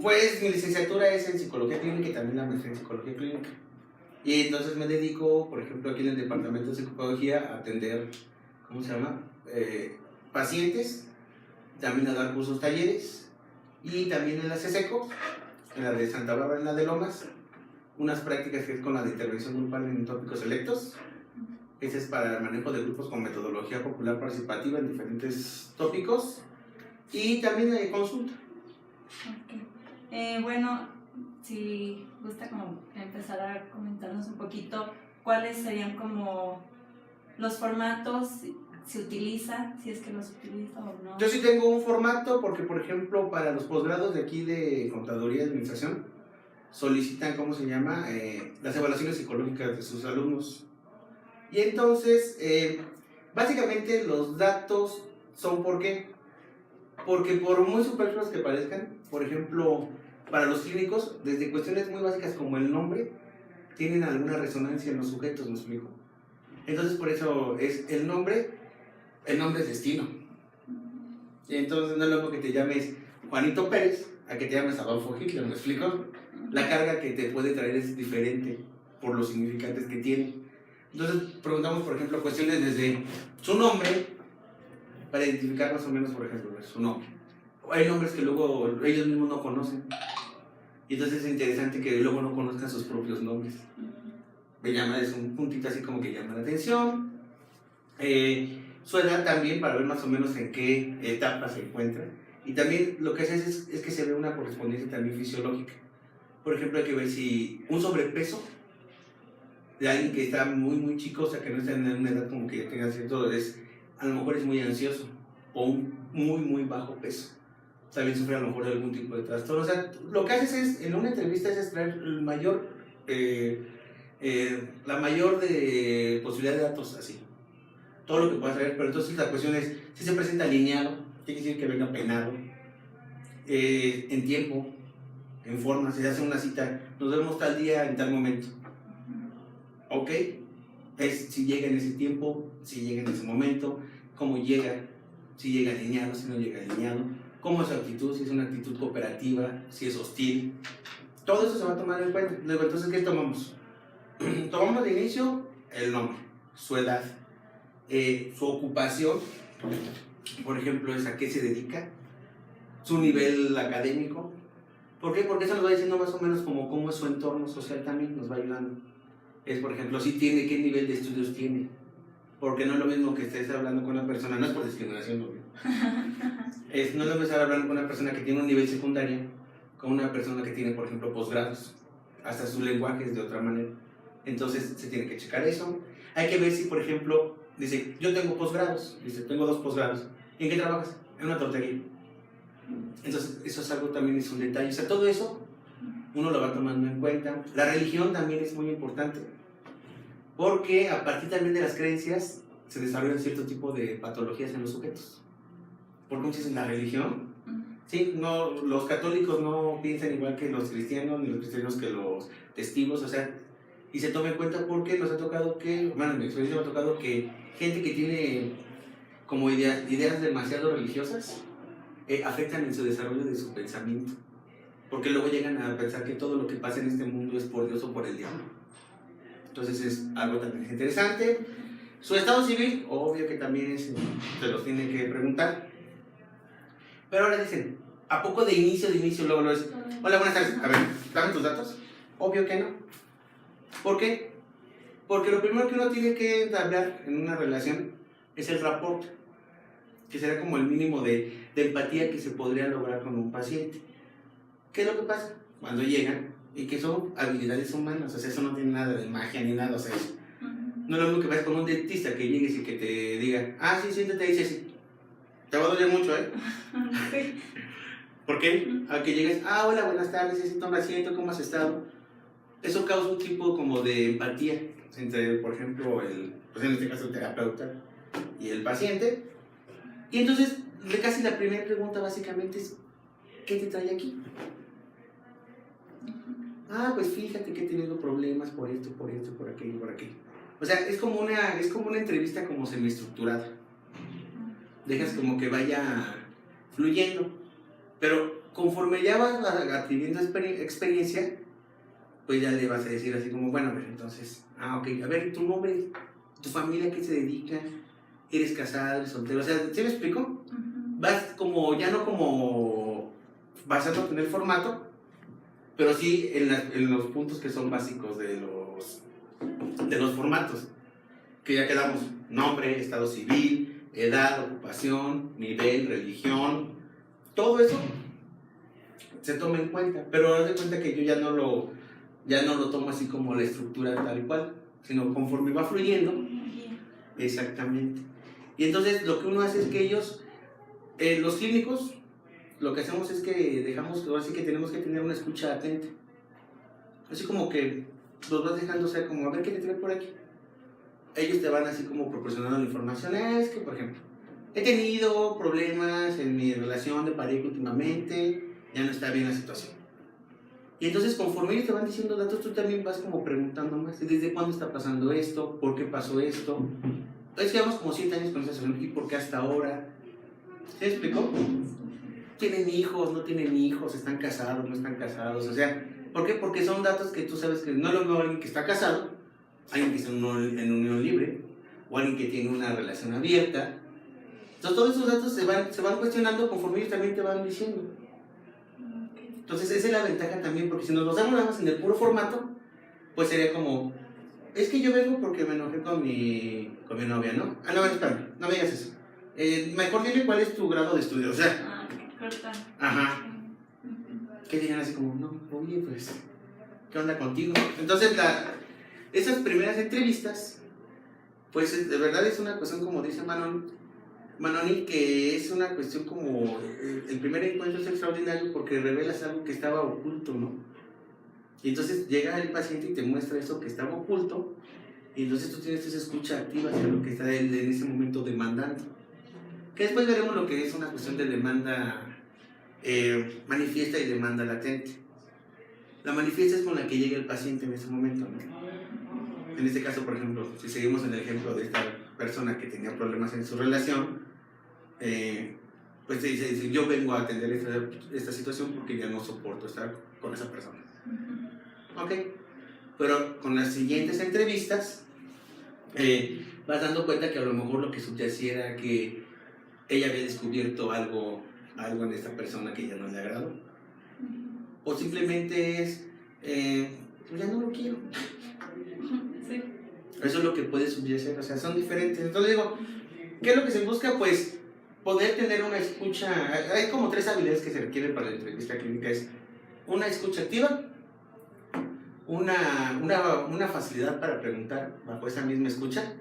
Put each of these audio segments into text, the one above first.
Pues mi licenciatura es en psicología clínica y también la maestría en psicología clínica. Y entonces me dedico, por ejemplo, aquí en el departamento de psicología a atender, ¿cómo se llama? Pacientes, también a dar cursos, talleres, y también en la CESECO, en la de Santa Bárbara, en la de Lomas, unas prácticas que es con la de intervención grupal en tópicos selectos. Ese es para el manejo de grupos con metodología popular participativa en diferentes tópicos, y también hay consulta. Okay. Bueno, si gusta como empezar a comentarnos un poquito cuáles serían como los formatos, si utiliza, si es que los utiliza o no. Yo sí tengo un formato porque, por ejemplo, para los posgrados de aquí de Contaduría y Administración, solicitan, ¿cómo se llama? Las evaluaciones psicológicas de sus alumnos. Y entonces, básicamente los datos son ¿por qué? Porque por muy superfluos que parezcan, por ejemplo, para los clínicos, desde cuestiones muy básicas como el nombre, tienen alguna resonancia en los sujetos, ¿me explico? Entonces, por eso es el nombre es destino. Y entonces no es lo mismo que te llames Juanito Pérez a que te llames Adolfo Hitler, ¿me explico? La carga que te puede traer es diferente por los significantes que tiene. Entonces preguntamos, por ejemplo, cuestiones desde su nombre para identificar más o menos, por ejemplo, su nombre. Hay nombres que luego ellos mismos no conocen. Y entonces es interesante que luego no conozcan sus propios nombres. Me llama, es un puntito así como que llama la atención. Su edad también, para ver más o menos en qué etapa se encuentra. Y también lo que se hace es que se ve una correspondencia también fisiológica. Por ejemplo, hay que ver si un sobrepeso de alguien que está muy, muy chico, o sea, que no está en una edad como que ya tenga cierto, a lo mejor es muy ansioso, o un muy, muy bajo peso. También sufre a lo mejor de algún tipo de trastorno. O sea, lo que haces es, en una entrevista, es extraer el mayor, la mayor de posibilidad de datos, así. Todo lo que puedas saber, pero entonces la cuestión es, si se presenta alineado, tiene que decir que venga peinado, en tiempo, en forma, se hace una cita, nos vemos tal día en tal momento. ¿Ok? Es si llega en ese tiempo, si llega en ese momento, cómo llega, si llega alineado, si no llega alineado, cómo es su actitud, si es una actitud cooperativa, si es hostil. Todo eso se va a tomar en cuenta. Luego, entonces, ¿qué tomamos? Tomamos de inicio el nombre, su edad, su ocupación, por ejemplo, es a qué se dedica, su nivel académico. ¿Por qué? Porque eso nos va diciendo más o menos como cómo es su entorno social también, nos va ayudando. Es, por ejemplo, si tiene, qué nivel de estudios tiene. Porque no es lo mismo que estés hablando con una persona, no es por discriminación, no es lo mismo estar hablando con una persona que tiene un nivel secundario con una persona que tiene, por ejemplo, posgrados. Hasta su lenguaje es de otra manera. Entonces se tiene que checar eso. Hay que ver si, por ejemplo, dice, yo tengo posgrados, dice, tengo 2 posgrados. ¿En qué trabajas? En una tortería. Entonces, eso es algo también, es un detalle. O sea, todo eso uno lo va tomando en cuenta. La religión también es muy importante, porque a partir también de las creencias se desarrollan cierto tipo de patologías en los sujetos. Porque muchas en la religión, sí, no, los católicos no piensan igual que los cristianos, ni los cristianos que los testigos, o sea, y se toma en cuenta porque nos ha tocado que, bueno, en mi experiencia me ha tocado que gente que tiene como ideas demasiado religiosas, afectan en su desarrollo de su pensamiento, porque luego llegan a pensar que todo lo que pasa en este mundo es por Dios o por el diablo. Entonces es algo también interesante. Su estado civil, obvio que también se los tienen que preguntar. Pero ahora dicen, ¿a poco de inicio, luego lo es? Hola, buenas tardes. A ver, dame tus datos. Obvio que no. ¿Por qué? Porque lo primero que uno tiene que hablar en una relación es el rapport, que será como el mínimo de empatía que se podría lograr con un paciente. ¿Qué es lo que pasa? Cuando llegan, y que son habilidades humanas, o sea, eso no tiene nada de magia ni nada, o sea, no es lo mismo que vayas con un dentista que llegues y que te diga, ah, sí, siéntate, dice así, te va a doler mucho, ¿eh? ¿Por qué? A que llegues, ah, hola, buenas tardes, sí, toma asiento, ¿cómo has estado? Eso causa un tipo como de empatía entre, por ejemplo, pues en este caso el terapeuta y el paciente. Y entonces, casi la primera pregunta básicamente es, ¿qué te trae aquí? Ah, pues fíjate que he tenido problemas por esto, por aquello, por aquello. O sea, es como una entrevista como semiestructurada. Dejas como que vaya fluyendo. Pero Conforme ya vas adquiriendo experiencia, pues ya le vas a decir así como, bueno, a ver, entonces, ok, a ver, tu nombre, tu familia, ¿a qué se dedica? ¿Eres casado, eres soltero? O sea, ¿sí me explico? Vas como, ya no como basándote en el formato, pero sí en los puntos que son básicos de los formatos, que ya quedamos: nombre, estado civil, edad, ocupación, nivel, religión, todo eso se toma en cuenta, pero haz de cuenta que yo ya no lo tomo así como la estructura tal y cual, sino conforme va fluyendo. Exactamente. Y entonces lo que uno hace es que ellos, los clínicos, lo que hacemos es que dejamos, ahora sí que tenemos que tener una escucha atenta. Así como que los vas dejando, o sea, como a ver qué te trae por aquí. Ellos te van así como proporcionando la información. Es que, por ejemplo, he tenido problemas en mi relación de pareja últimamente, ya no está bien la situación. Y entonces conforme ellos te van diciendo datos, tú también vas como preguntando más. ¿Desde cuándo está pasando esto? ¿Por qué pasó esto? Entonces llevamos como 7 años con esa situación. ¿Y por qué hasta ahora? ¿Se explicó? ¿Tienen hijos? ¿No tienen hijos? ¿Están casados? ¿No están casados? O sea, ¿por qué? Porque son datos que tú sabes que no es lo mismo alguien que está casado, alguien que está en unión libre, o alguien que tiene una relación abierta. Entonces todos esos datos se van cuestionando conforme ellos también te van diciendo. Entonces esa es la ventaja también, porque si nos basamos nada más en el puro formato, pues sería como, es que yo vengo porque me enojé con mi novia, ¿no? Ah, no, espérame, no me digas eso. Mejor dime cuál es tu grado de estudio, o sea. Corta. Ajá. Que digan así como, no, oye, pues, ¿qué onda contigo? Entonces esas primeras entrevistas, pues de verdad es una cuestión, como dice Manoni, que es una cuestión como, el primer encuentro es extraordinario porque revelas algo que estaba oculto, ¿no? Y entonces llega el paciente y te muestra eso que estaba oculto, y entonces tú tienes esa escucha activa hacia lo que está él en ese momento demandando. Que después veremos lo que es una cuestión de demanda manifiesta y demanda latente. La manifiesta es con la que llega el paciente en ese momento, ¿no? En este caso, por ejemplo, si seguimos en el ejemplo de esta persona que tenía problemas en su relación, pues se dice, yo vengo a atender esta situación porque ya no soporto estar con esa persona. Ok, pero con las siguientes entrevistas vas dando cuenta que a lo mejor lo que subyacía era que ella había descubierto algo en esta persona que ya no le agradó, o simplemente es, pues ya no lo quiero. Sí. Eso es lo que puede subyacir, o sea, son diferentes. Entonces digo, ¿qué es lo que se busca? Pues poder tener una escucha. Hay como 3 habilidades que se requieren para la entrevista clínica: es una escucha activa, una facilidad para preguntar bajo esa misma escucha,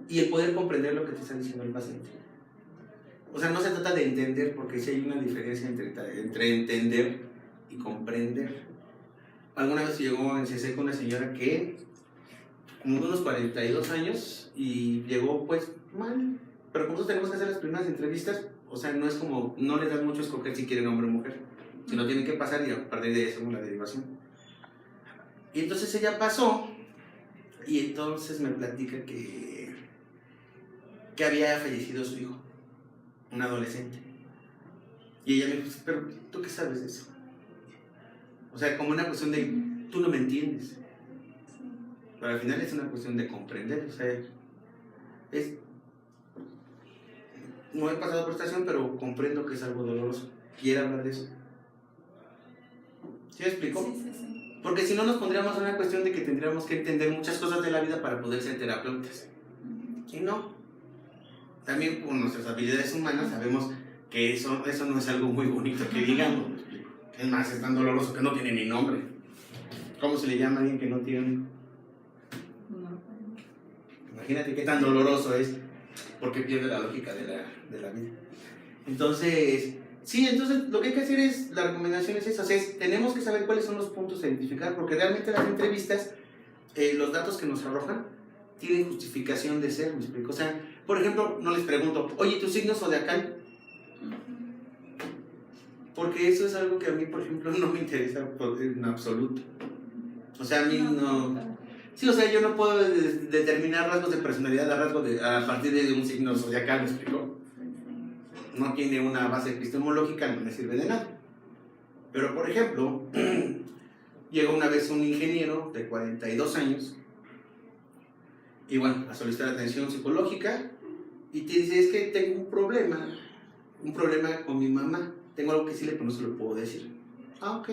y el poder comprender lo que te está diciendo el paciente. O sea, no se trata de entender, porque sí hay una diferencia entre entender y comprender. Alguna vez llegó en CC con una señora que, como de unos 42 años, y llegó pues mal. Pero como nosotros tenemos que hacer las primeras entrevistas, o sea, no es como, no les dan mucho a escoger si quieren hombre o mujer, sino tienen que pasar y a partir de eso la derivación. Y entonces ella pasó, y entonces me platica que había fallecido su hijo, un adolescente. Y ella me dijo, pero ¿tú qué sabes de eso? O sea, como una cuestión de, tú no me entiendes. Pero al final es una cuestión de comprender, o sea, no he pasado por estación, pero comprendo que es algo doloroso. ¿Quiere hablar de eso? ¿Sí me explico? Sí. Porque si no nos pondríamos en una cuestión de que tendríamos que entender muchas cosas de la vida para poder ser terapeutas. Y no. También con nuestras habilidades humanas sabemos que eso no es algo muy bonito que digamos. Es más, es tan doloroso que no tiene ni nombre. ¿Cómo se le llama a alguien que no tiene? No. Imagínate qué tan doloroso es, porque pierde la lógica de la vida. Entonces, sí, entonces lo que hay que hacer es, la recomendación es esa, o sea, tenemos que saber cuáles son los puntos a identificar, porque realmente las entrevistas, los datos que nos arrojan, tienen justificación de ser, ¿me explico? O sea, por ejemplo, no les pregunto, oye, ¿tu signo zodiacal? Porque eso es algo que a mí, por ejemplo, no me interesa en absoluto. O sea, a mí no... Sí, o sea, yo no puedo determinar rasgos de personalidad a partir de un signo zodiacal, ¿me explico? No tiene una base epistemológica, no me sirve de nada. Pero, por ejemplo, llega una vez un ingeniero de 42 años y bueno, a solicitar atención psicológica y te dice, es que tengo un problema con mi mamá, tengo algo que decirle pero no se lo puedo decir. Ah, ok.